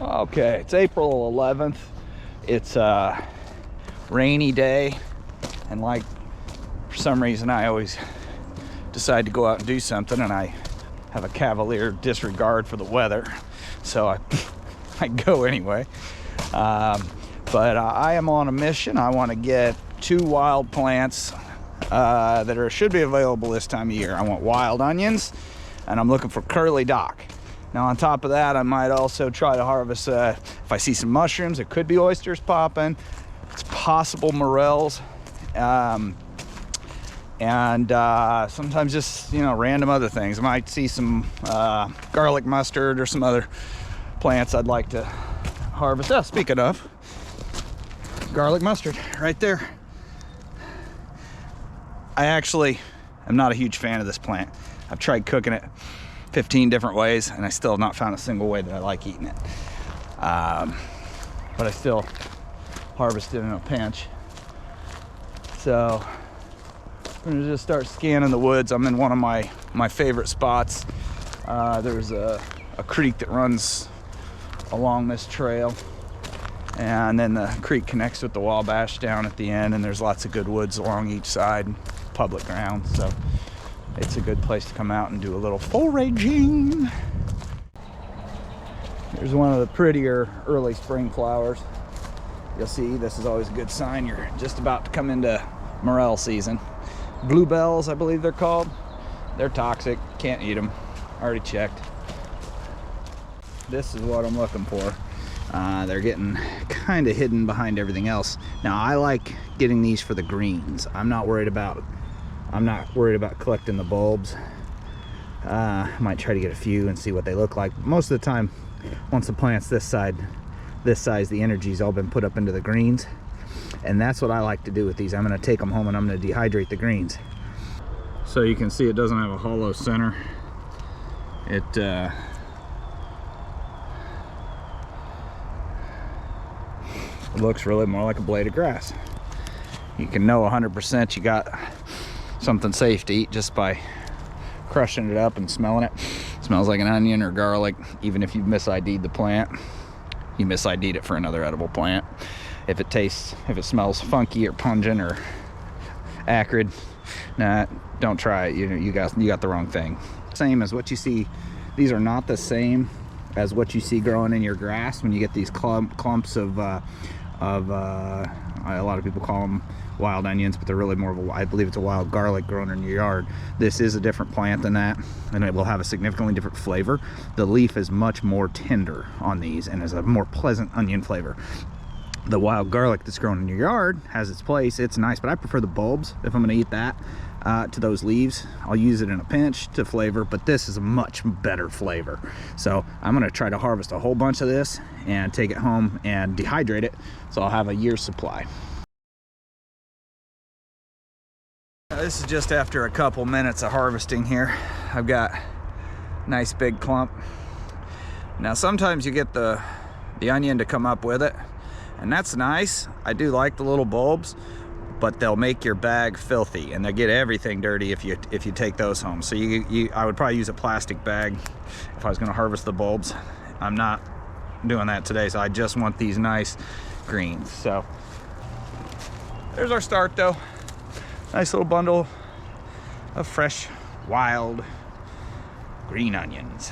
Okay, it's April 11th. It's a rainy day, and like for some reason I always decide to go out and do something, and I have a cavalier disregard for the weather, so I go anyway. But I am on a mission. I want to get 2 wild plants that should be available this time of year. I want wild onions, and I'm looking for curly dock. Now on top of that, I might also try to harvest, if I see some mushrooms, it could be oysters popping. It's possible morels, and sometimes just, you know, random other things. I might see some garlic mustard or some other plants I'd like to harvest. Oh, speaking of, garlic mustard right there. I actually am not a huge fan of this plant. I've tried cooking it 15 different ways, and I still have not found a single way that I like eating it. But I still harvest it in a pinch. So I'm gonna just start scanning the woods. I'm in one of my favorite spots. There's a creek that runs along this trail, and then the creek connects with the Wabash down at the end, and there's lots of good woods along each side, public ground. So it's a good place to come out and do a little foraging. Here's one of the prettier early spring flowers. You'll see this is always a good sign you're just about to come into morel season. Bluebells, I believe they're called. They're toxic, can't eat them. Already checked. This is what I'm looking for. They're getting kind of hidden behind everything else. Now I like getting these for the greens. I'm not worried about collecting the bulbs. I might try to get a few and see what they look like. Most of the time, once the plant's this size, the energy's all been put up into the greens, and that's what I like to do with these. I'm going to take them home and I'm going to dehydrate the greens. So you can see it doesn't have a hollow center. It looks really more like a blade of grass. You can know 100% you got something safe to eat just by crushing it up and smelling it. It smells like an onion or garlic. Even if you've misid'd the plant, you misid'd it for another edible plant. If it smells funky or pungent or acrid, nah, don't try it. You got the wrong thing. Same as what you see. These are not the same as what you see growing in your grass when you get these clumps of a lot of people call them wild onions, but they're really more of I believe it's a wild garlic growing in your yard. This is a different plant than that, and it will have a significantly different flavor. The leaf is much more tender on these and is a more pleasant onion flavor. The wild garlic that's grown in your yard has its place. It's nice, but I prefer the bulbs if I'm going to eat that to those leaves. I'll use it in a pinch to flavor, but this is a much better flavor. So I'm going to try to harvest a whole bunch of this and take it home and dehydrate it, so I'll have a year's supply. This is just after a couple minutes of harvesting here. I've got a nice big clump. Now sometimes you get the onion to come up with it, and that's nice. I do like the little bulbs, but they'll make your bag filthy, and they get everything dirty if you take those home. So I would probably use a plastic bag if I was going to harvest the bulbs. I'm not doing that today, so I just want these nice greens. So there's our start though. Nice little bundle of fresh, wild green onions.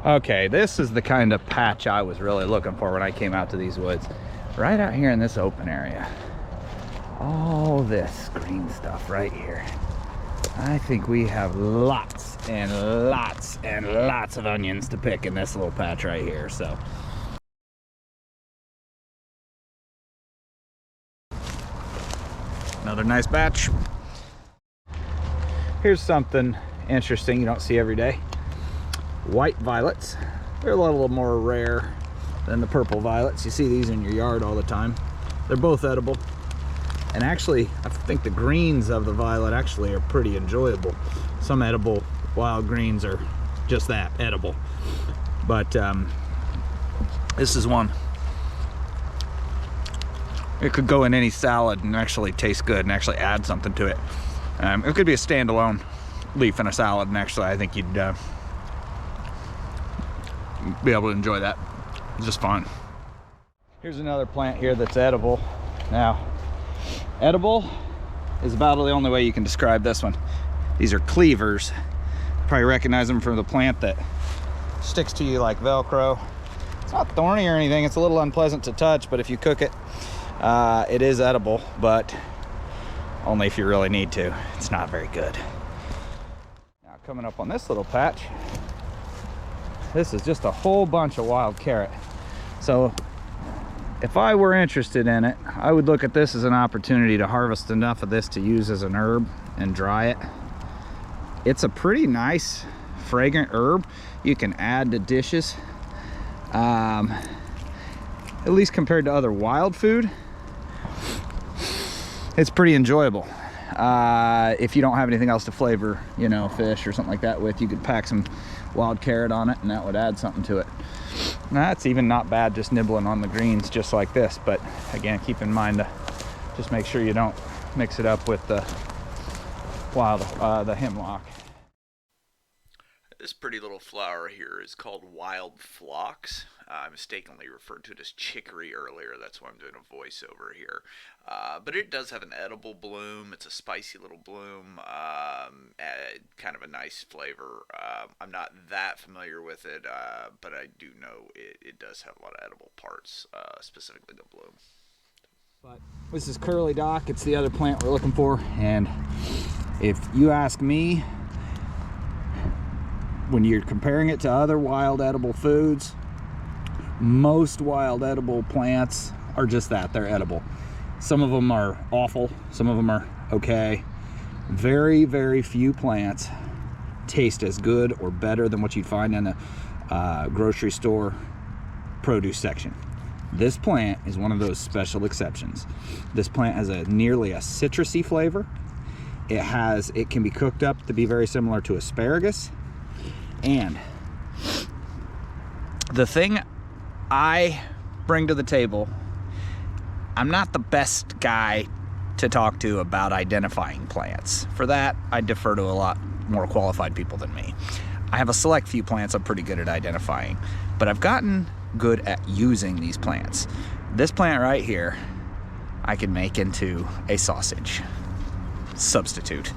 Okay, this is the kind of patch I was really looking for when I came out to these woods. Right out here in this open area. All this green stuff right here. I think we have lots and lots and lots of onions to pick in this little patch right here. So another nice batch. Here's something interesting you don't see every day. White violets. They're a little more rare than the purple violets. You see these in your yard all the time. They're both edible. And actually, I think the greens of the violet actually are pretty enjoyable. Some edible wild greens are just that, edible. But this is one. It could go in any salad and actually taste good and actually add something to it. It could be a standalone leaf in a salad, and actually I think you'd be able to enjoy that just fine. Here's another plant here that's edible. Now, edible is about the only way you can describe this one. These are cleavers. Probably recognize them from the plant that sticks to you like Velcro. It's not thorny or anything. It's a little unpleasant to touch, but if you cook it, it is edible, but only if you really need to. It's not very good. Now, coming up on this little patch, this is just a whole bunch of wild carrot. So if I were interested in it, I would look at this as an opportunity to harvest enough of this to use as an herb and dry it. It's a pretty nice fragrant herb you can add to dishes, at least compared to other wild food. It's pretty enjoyable. If you don't have anything else to flavor, you know, fish or something like that with, you could pack some wild carrot on it and that would add something to it. That's even not bad, just nibbling on the greens just like this. But again, keep in mind to just make sure you don't mix it up with the hemlock. This pretty little flower here is called wild phlox. I mistakenly referred to it as chicory earlier. That's why I'm doing a voiceover here. But it does have an edible bloom. It's a spicy little bloom, kind of a nice flavor. I'm not that familiar with it, but I do know it does have a lot of edible parts, specifically the bloom. But this is curly dock. It's the other plant we're looking for. And if you ask me, when you're comparing it to other wild edible foods, most wild edible plants are just that, they're edible. Some of them are awful, some of them are okay. Very, very few plants taste as good or better than what you'd find in a grocery store produce section. This plant is one of those special exceptions. This plant has nearly a citrusy flavor. It can be cooked up to be very similar to asparagus. And the thing I bring to the table, I'm not the best guy to talk to about identifying plants. For that, I defer to a lot more qualified people than me. I have a select few plants I'm pretty good at identifying, but I've gotten good at using these plants. This plant right here, I can make into a sausage substitute.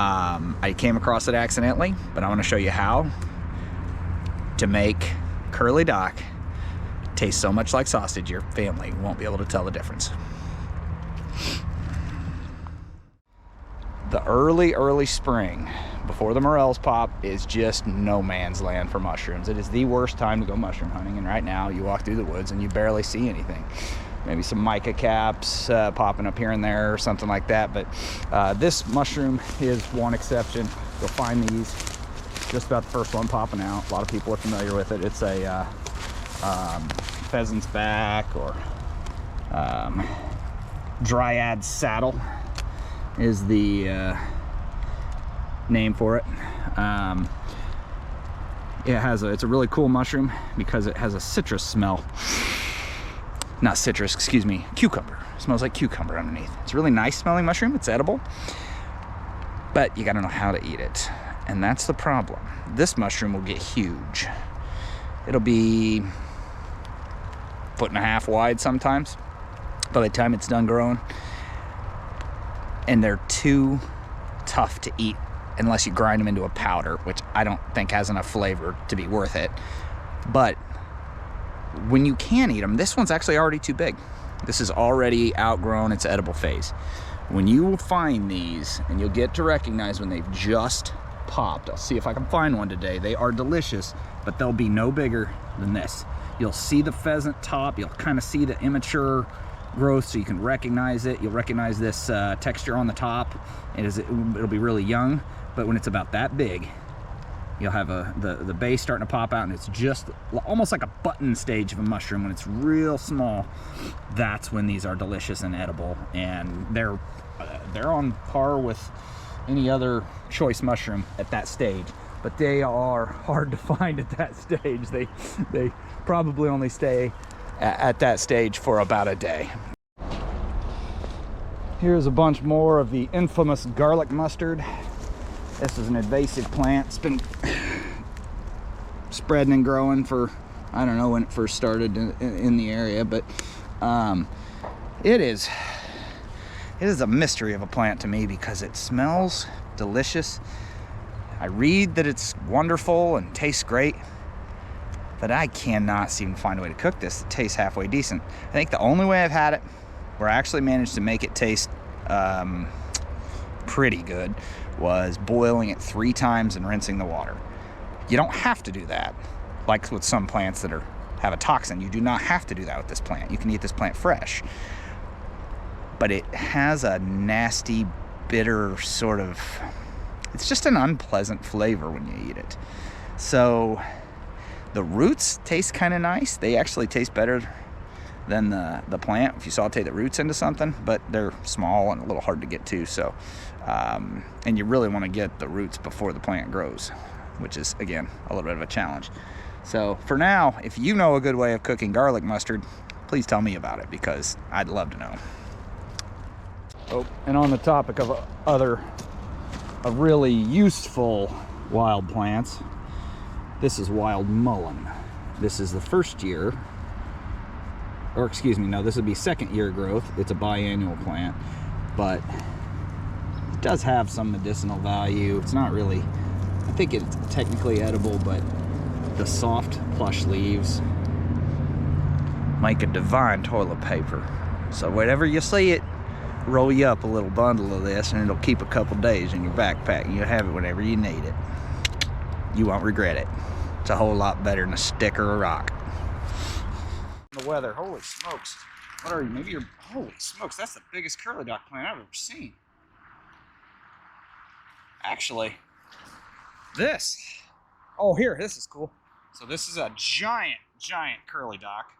I came across it accidentally, but I want to show you how to make curly dock taste so much like sausage your family won't be able to tell the difference. The early spring before the morels pop is just no man's land for mushrooms. It is the worst time to go mushroom hunting, and right now you walk through the woods and you barely see anything. Maybe some mica caps popping up here and there or something like that, but this mushroom is one exception. You'll find these just about the first one popping out. A lot of people are familiar with it. It's a Pheasants Back or Dryad Saddle is the name for it. It's a really cool mushroom because it has a citrus smell. Not citrus, excuse me, cucumber. It smells like cucumber underneath. It's a really nice smelling mushroom. It's edible, but you gotta know how to eat it. And that's the problem. This mushroom will get huge. It'll be 1.5 feet wide sometimes by the time it's done growing. And they're too tough to eat unless you grind them into a powder, which I don't think has enough flavor to be worth it. But when you can eat them, this one's actually already too big. This is already outgrown its edible phase. When you find these, and you'll get to recognize when they've just popped, I'll see if I can find one today. They are delicious, but they'll be no bigger than this. You'll see the pheasant top, you'll kind of see the immature growth so you can recognize it. You'll recognize this texture on the top. It'll be really young, but when it's about that big, you'll have the base starting to pop out, and it's just almost like a button stage of a mushroom. When it's real small, that's when these are delicious and edible, and they're on par with any other choice mushroom at that stage. But they are hard to find at that stage. They probably only stay at that stage for about a day. Here's a bunch more of the infamous garlic mustard. This is an invasive plant. It's been spreading and growing for, I don't know when it first started in the area, but it is a mystery of a plant to me because it smells delicious. I read that it's wonderful and tastes great, but I cannot seem to find a way to cook this that tastes halfway decent. I think the only way I've had it where I actually managed to make it taste pretty good was boiling it 3 times and rinsing the water. You don't have to do that, like with some plants that have a toxin. You do not have to do that with this plant. You can eat this plant fresh. But it has a nasty, bitter sort of, it's just an unpleasant flavor when you eat it. So the roots taste kind of nice. They actually taste better than the plant if you saute the roots into something, but they're small and a little hard to get to. So, and you really want to get the roots before the plant grows, which is, again, a little bit of a challenge. So for now, if you know a good way of cooking garlic mustard, please tell me about it because I'd love to know. Oh, and on the topic of really useful wild plants, this is wild mullein. This is the first year, or excuse me, no, this would be second year growth. It's a biannual plant, but it does have some medicinal value. It's not really, I think it's technically edible, but the soft plush leaves make a divine toilet paper. So whenever you see it, roll you up a little bundle of this and it'll keep a couple days in your backpack and you'll have it whenever you need it. You won't regret it. It's a whole lot better than a stick or a rock. The weather, holy smokes. What are you, maybe you're, holy smokes, that's the biggest curly dock plant I've ever seen. Actually, this, oh here, this is cool. So this is a giant curly dock.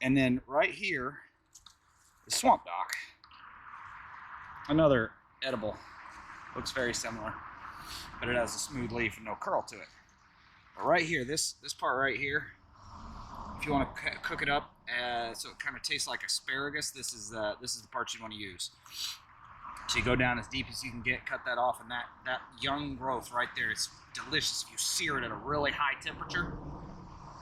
And then right here is swamp dock. Another edible, looks very similar, but it has a smooth leaf and no curl to it. But right here, this part right here, if you want to cook it up so it kind of tastes like asparagus, this is the part you want to use. So you go down as deep as you can get, cut that off, and that young growth right there, it's delicious if you sear it at a really high temperature.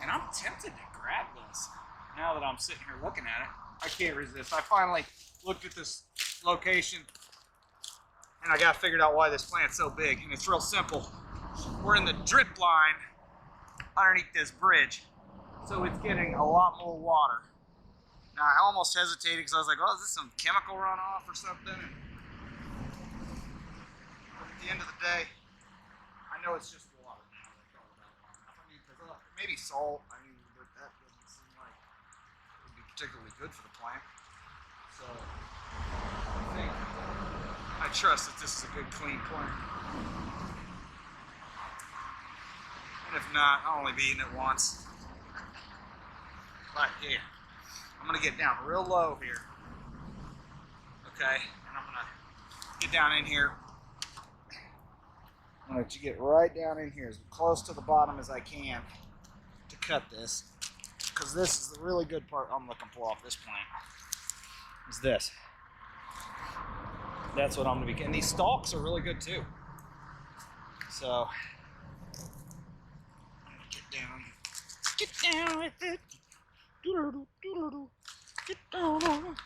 And I'm tempted to grab this now that I'm sitting here looking at it. I can't resist. I finally looked at this location and I got figured out why this plant's so big, and it's real simple. We're in the drip line underneath this bridge, so it's getting a lot more water. Now I almost hesitated because I was like, oh, is this some chemical runoff or something? But at the end of the day, I know it's just water now. I mean, maybe salt. I mean, but that doesn't seem like it would be particularly good for the plant. So I trust that this is a good, clean plant. And if not, I'll only be eating it once. But yeah, I'm gonna get down real low here. Okay, and I'm gonna get down in here. I'm gonna let you get right down in here as close to the bottom as I can to cut this, because this is the really good part I'm looking for off this plant. Is this. That's what I'm gonna be getting. These stalks are really good too. So get down with it. Get down.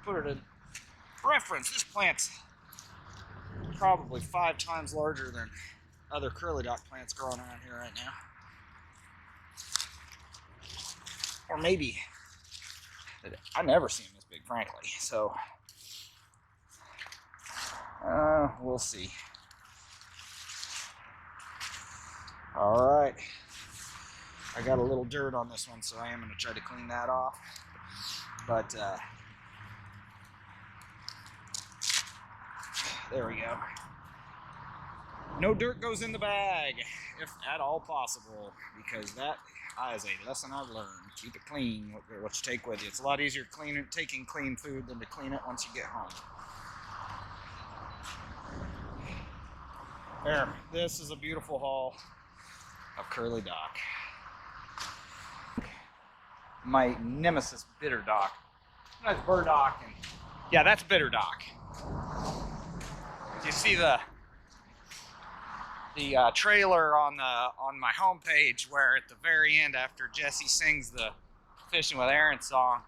Put it in reference. This plant's probably 5 times larger than other curly dock plants growing around here right now. Or maybe, I've never seen this big, frankly. So, we'll see. All right. I got a little dirt on this one, so I am going to try to clean that off. But, there we go. No dirt goes in the bag, if at all possible, because that is a lesson I've learned. Keep it clean, what you take with you. It's a lot easier taking clean food than to clean it once you get home. There, this is a beautiful haul of curly dock. My nemesis, bitter dock. That's burdock, and yeah, that's bitter dock. You see the the trailer on my homepage, where at the very end, after Jesse sings the Fishing with Aaron song,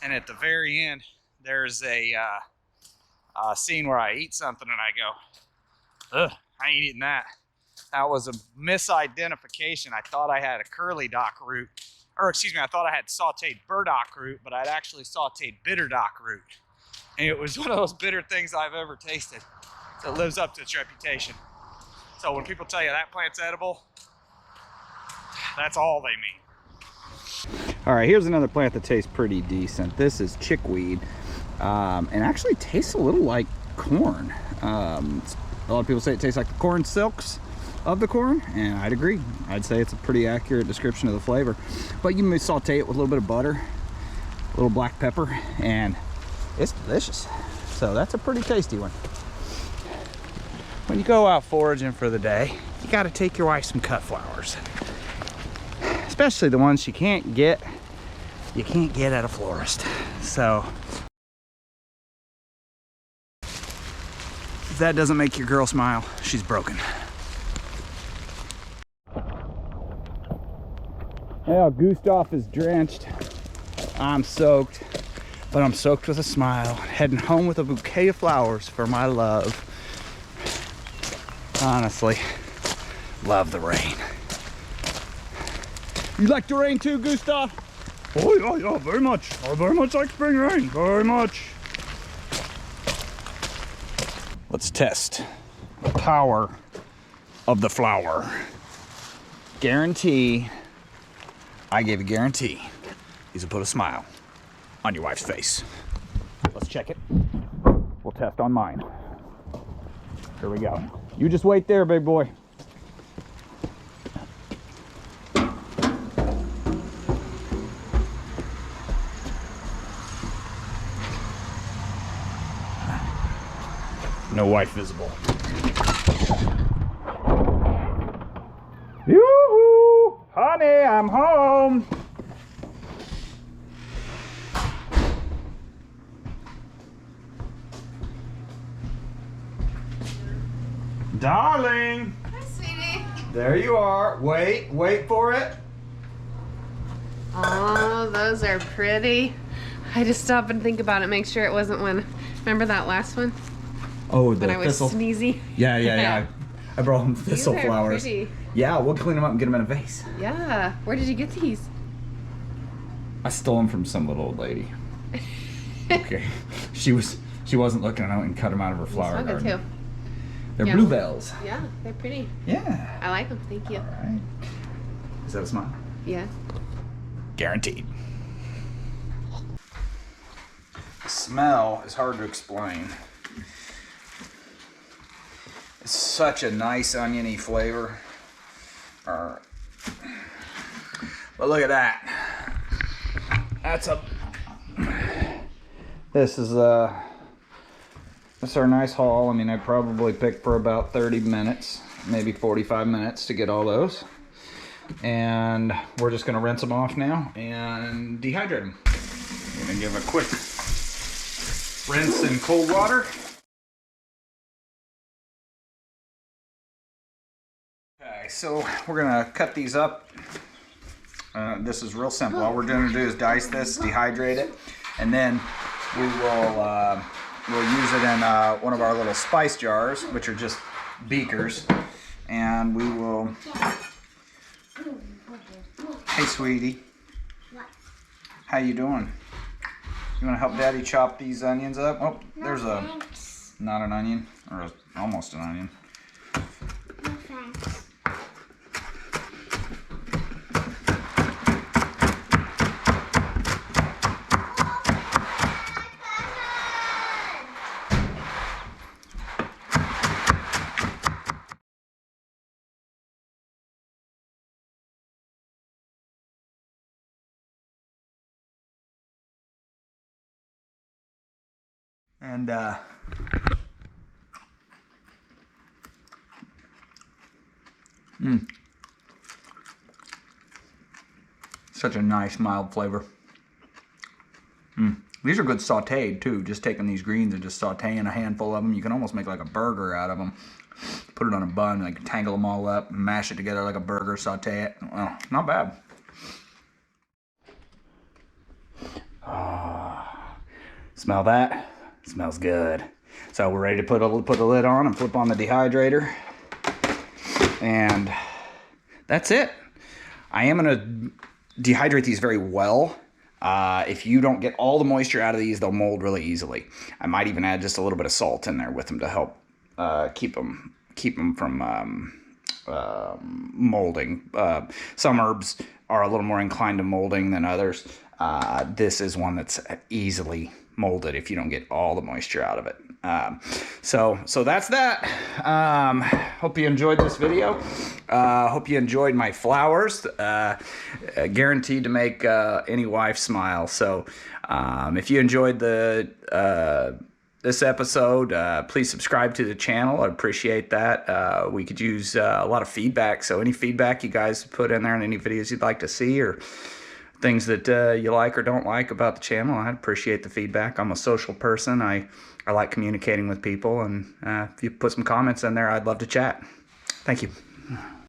and at the very end there's a scene where I eat something and I go, ugh, I ain't eating that. That was a misidentification. I thought I had a curly dock root, or excuse me, I thought I had sauteed burdock root, but I'd actually sauteed bitter dock root. And it was one of those bitter things I've ever tasted. So it lives up to its reputation. So when people tell you that plant's edible, that's all they mean. All right, here's another plant that tastes pretty decent. This is chickweed, and actually tastes a little like corn. A lot of people say it tastes like the corn silks of the corn, and I'd agree. I'd say it's a pretty accurate description of the flavor. But you may saute it with a little bit of butter, a little black pepper, and it's delicious. So that's a pretty tasty one. When you go out foraging for the day, you got to take your wife some cut flowers, especially the ones you can't get at a florist. So if that doesn't make your girl smile, she's broken. Well, Gustav is drenched. I'm soaked, but I'm soaked with a smile. Heading home with a bouquet of flowers for my love. Honestly, love the rain. You like the rain too, Gustav? Oh yeah, very much. I very much like spring rain, very much. Let's test the power of the flower. Guarantee, I gave a guarantee. These will put a smile on your wife's face. Let's check it. We'll test on mine. Here we go. You just wait there, big boy. No wife visible. Yoo-hoo! Honey, I'm home. Darling. Hi, sweetie. There you are. Wait for it. Oh, those are pretty. I just stop and think about it, make sure it wasn't one. Remember that last one? Oh, the when I was thistle. sneezy? Yeah. I brought him thistle These are flowers. pretty. Yeah, we'll clean them up and get them in a vase. Yeah. Where did you get these? I stole them from some little old lady. Okay. She wasn't looking out and cut them out of her flower They smell garden. good too. They're Yeah. bluebells. Yeah, they're pretty. Yeah. I like them. Thank you. All right. Is that a smile? Yeah. Guaranteed. The smell is hard to explain. It's such a nice oniony flavor. But look at that. This is our nice haul. I mean, I probably picked for about 30 minutes, maybe 45 minutes to get all those. And we're just gonna rinse them off now and dehydrate them. I'm gonna give a quick rinse in cold water. Okay, so we're gonna cut these up. This is real simple. All we're gonna do is dice this, dehydrate it, and then we will we'll use it in one of our little spice jars, which are just beakers, and we will. Hey, sweetie. What? How you doing? You want to help Daddy chop these onions up? Oh, there's not an onion, or almost an onion. No thanks. And such a nice mild flavor. These are good sauteed too. Just taking these greens and just sauteing a handful of them. You can almost make like a burger out of them. put it on a bun, like tangle them all up, mash it together like a burger, saute it. Well, not bad. Oh, smell that? It smells good. So we're ready to put the lid on and flip on the dehydrator. And that's it. I am gonna dehydrate these very well. If you don't get all the moisture out of these, they'll mold really easily. I might even add just a little bit of salt in there with them to help keep them from molding. Some herbs are a little more inclined to molding than others. This is one that's easily molded if you don't get all the moisture out of it. So that's that. Hope you enjoyed this video. Hope you enjoyed my flowers. Guaranteed to make any wife smile. So if you enjoyed this episode, please subscribe to the channel. I appreciate that. We could use a lot of feedback. So any feedback you guys put in there and any videos you'd like to see or things that you like or don't like about the channel, I'd appreciate the feedback. I'm a social person. I like communicating with people, and if you put some comments in there, I'd love to chat. Thank you.